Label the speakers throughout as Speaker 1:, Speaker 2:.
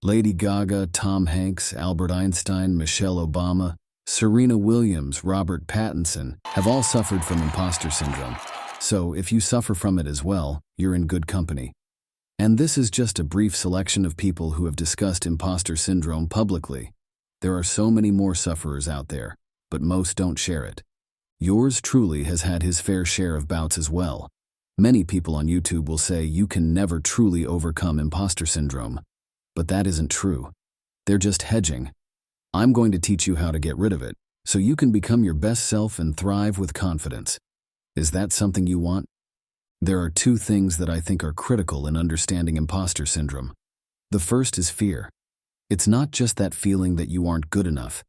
Speaker 1: Lady Gaga, Tom Hanks, Albert Einstein, Michelle Obama, Serena Williams, Robert Pattinson have all suffered from imposter syndrome. So if you suffer from it as well, you're in good company. And this is just a brief selection of people who have discussed imposter syndrome publicly. There are so many more sufferers out there, but most don't share it. Yours truly has had his fair share of bouts as well. Many people on YouTube will say you can never truly overcome imposter syndrome. But that isn't true. They're just hedging. I'm going to teach you how to get rid of it, so you can become your best self and thrive with confidence. Is that something you want? There are two things that I think are critical in understanding imposter syndrome. The first is fear. It's not just that feeling that you aren't good enough.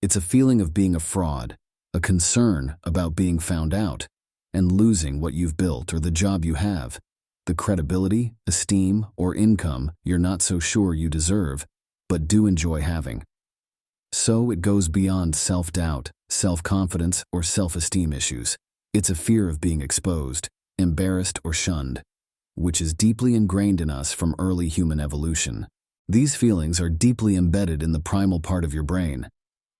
Speaker 1: It's a feeling of being a fraud, a concern about being found out, and losing what you've built or the job you have, the credibility, esteem, or income you're not so sure you deserve, but do enjoy having. So it goes beyond self-doubt, self-confidence, or self-esteem issues. It's a fear of being exposed, embarrassed, or shunned, which is deeply ingrained in us from early human evolution. These feelings are deeply embedded in the primal part of your brain.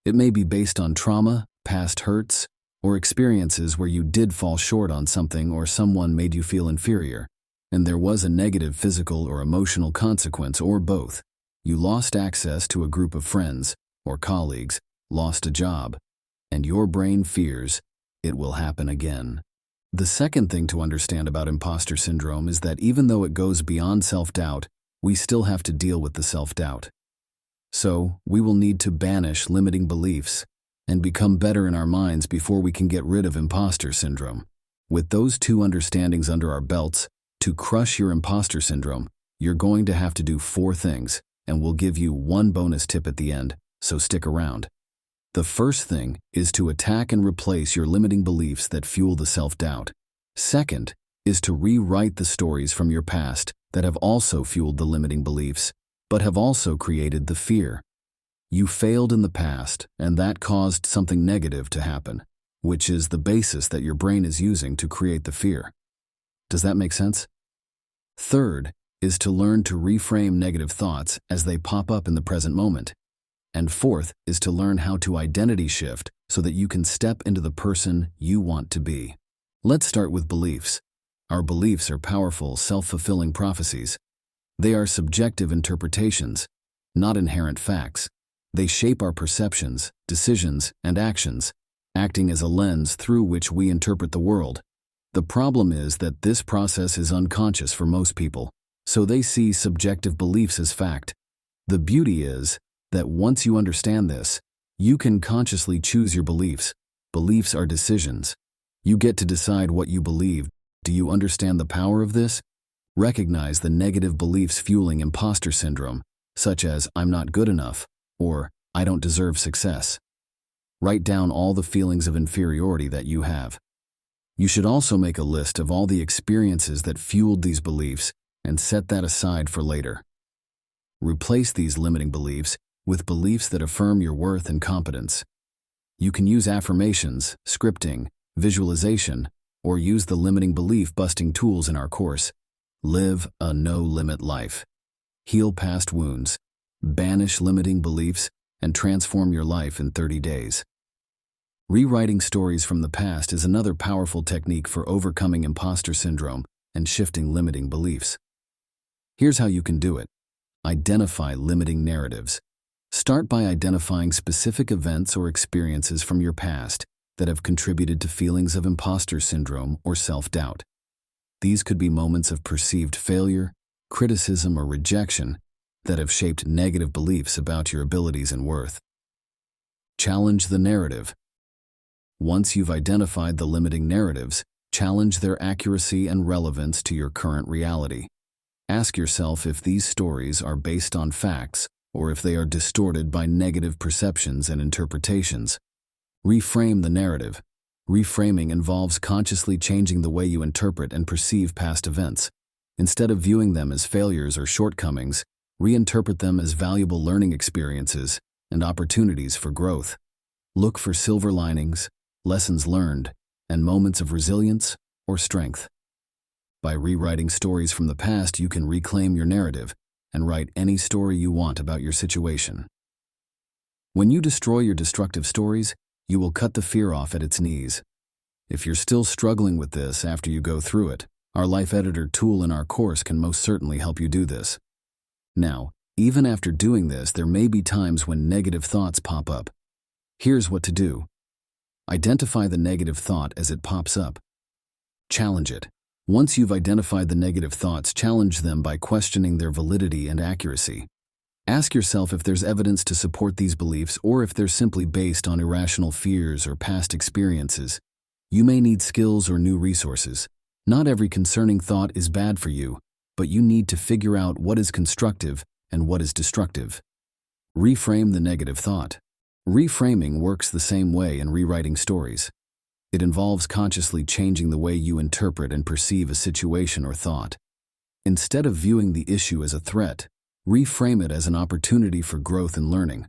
Speaker 1: It may be based on trauma, past hurts, or experiences where you did fall short on something or someone made you feel inferior, and there was a negative physical or emotional consequence, or both. You lost access to a group of friends or colleagues, lost a job, and your brain fears it will happen again. The second thing to understand about imposter syndrome is that even though it goes beyond self-doubt, we still have to deal with the self-doubt. So, we will need to banish limiting beliefs and become better in our minds before we can get rid of imposter syndrome. With those two understandings under our belts, to crush your imposter syndrome, you're going to have to do 4 things, and we'll give you one bonus tip at the end, so stick around. The first thing is to attack and replace your limiting beliefs that fuel the self-doubt. Second is to rewrite the stories from your past that have also fueled the limiting beliefs, but have also created the fear. You failed in the past, and that caused something negative to happen, which is the basis that your brain is using to create the fear. Does that make sense? Third is to learn to reframe negative thoughts as they pop up in the present moment. And fourth is to learn how to identity shift so that you can step into the person you want to be. Let's start with beliefs. Our beliefs are powerful, self-fulfilling prophecies. They are subjective interpretations, not inherent facts. They shape our perceptions, decisions, and actions, acting as a lens through which we interpret the world. The problem is that this process is unconscious for most people, so they see subjective beliefs as fact. The beauty is that once you understand this, you can consciously choose your beliefs. Beliefs are decisions. You get to decide what you believe. Do you understand the power of this? Recognize the negative beliefs fueling imposter syndrome, such as I'm not good enough, or I don't deserve success. Write down all the feelings of inferiority that you have. You should also make a list of all the experiences that fueled these beliefs and set that aside for later. Replace these limiting beliefs with beliefs that affirm your worth and competence. You can use affirmations, scripting, visualization, or use the limiting belief busting tools in our course. Live a no-limit life. Heal past wounds, banish limiting beliefs, and transform your life in 30 days. Rewriting stories from the past is another powerful technique for overcoming imposter syndrome and shifting limiting beliefs. Here's how you can do it. Identify limiting narratives. Start by identifying specific events or experiences from your past that have contributed to feelings of imposter syndrome or self-doubt. These could be moments of perceived failure, criticism, or rejection that have shaped negative beliefs about your abilities and worth. Challenge the narrative. Once you've identified the limiting narratives, challenge their accuracy and relevance to your current reality. Ask yourself if these stories are based on facts or if they are distorted by negative perceptions and interpretations. Reframe the narrative. Reframing involves consciously changing the way you interpret and perceive past events. Instead of viewing them as failures or shortcomings, reinterpret them as valuable learning experiences and opportunities for growth. Look for silver linings, lessons learned, and moments of resilience or strength. By rewriting stories from the past, you can reclaim your narrative and write any story you want about your situation. When you destroy your destructive stories, you will cut the fear off at its knees. If you're still struggling with this after you go through it, our Life Editor tool in our course can most certainly help you do this. Now, even after doing this, there may be times when negative thoughts pop up. Here's what to do. Identify the negative thought as it pops up. Challenge it. Once you've identified the negative thoughts, challenge them by questioning their validity and accuracy. Ask yourself if there's evidence to support these beliefs or if they're simply based on irrational fears or past experiences. You may need skills or new resources. Not every concerning thought is bad for you, but you need to figure out what is constructive and what is destructive. Reframe the negative thought. Reframing works the same way in rewriting stories. It involves consciously changing the way you interpret and perceive a situation or thought. Instead of viewing the issue as a threat, reframe it as an opportunity for growth and learning.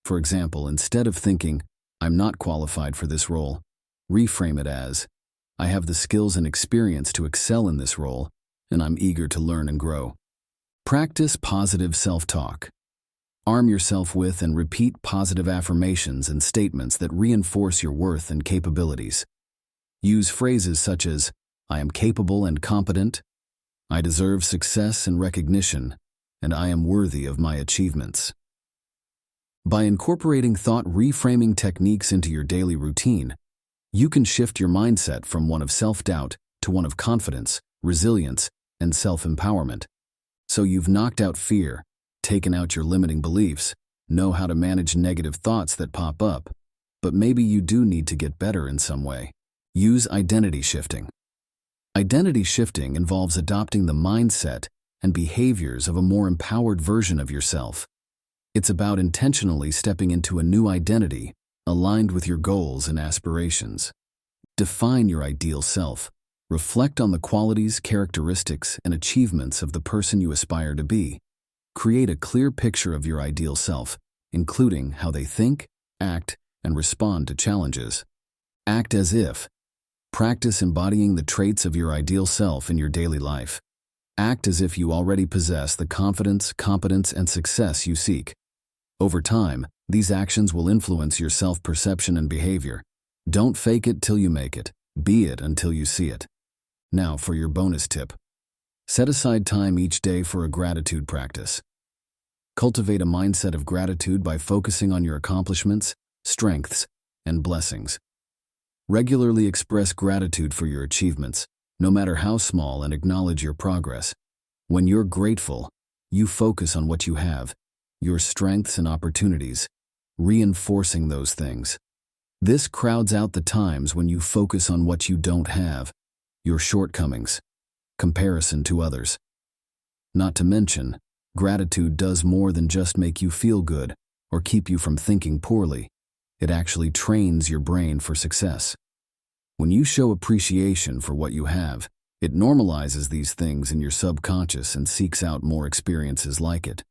Speaker 1: For example, instead of thinking, "I'm not qualified for this role," reframe it as, "I have the skills and experience to excel in this role, and I'm eager to learn and grow." Practice positive self-talk. Arm yourself with and repeat positive affirmations and statements that reinforce your worth and capabilities. Use phrases such as, "I am capable and competent," "I deserve success and recognition," and "I am worthy of my achievements." By incorporating thought reframing techniques into your daily routine, you can shift your mindset from one of self-doubt to one of confidence, resilience, and self-empowerment. So you've knocked out fear, taken out your limiting beliefs, know how to manage negative thoughts that pop up, but maybe you do need to get better in some way. Use identity shifting. Identity shifting involves adopting the mindset and behaviors of a more empowered version of yourself. It's about intentionally stepping into a new identity aligned with your goals and aspirations. Define your ideal self. Reflect on the qualities, characteristics, and achievements of the person you aspire to be. Create a clear picture of your ideal self, including how they think, act, and respond to challenges. Act as if. Practice embodying the traits of your ideal self in your daily life. Act as if you already possess the confidence, competence, and success you seek. Over time, these actions will influence your self-perception and behavior. Don't fake it till you make it. Be it until you see it. Now for your bonus tip. Set aside time each day for a gratitude practice. Cultivate a mindset of gratitude by focusing on your accomplishments, strengths, and blessings. Regularly express gratitude for your achievements, no matter how small, and acknowledge your progress. When you're grateful, you focus on what you have, your strengths and opportunities, reinforcing those things. This crowds out the times when you focus on what you don't have, your shortcomings, comparison to others. Not to mention, gratitude does more than just make you feel good or keep you from thinking poorly. It actually trains your brain for success. When you show appreciation for what you have, it normalizes these things in your subconscious and seeks out more experiences like it.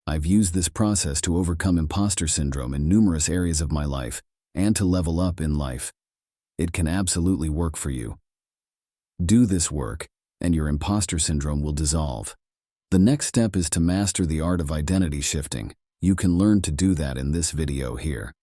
Speaker 1: I've used this process to overcome imposter syndrome in numerous areas of my life and to level up in life. It can absolutely work for you. Do this work, and your imposter syndrome will dissolve. The next step is to master the art of identity shifting. You can learn to do that in this video here.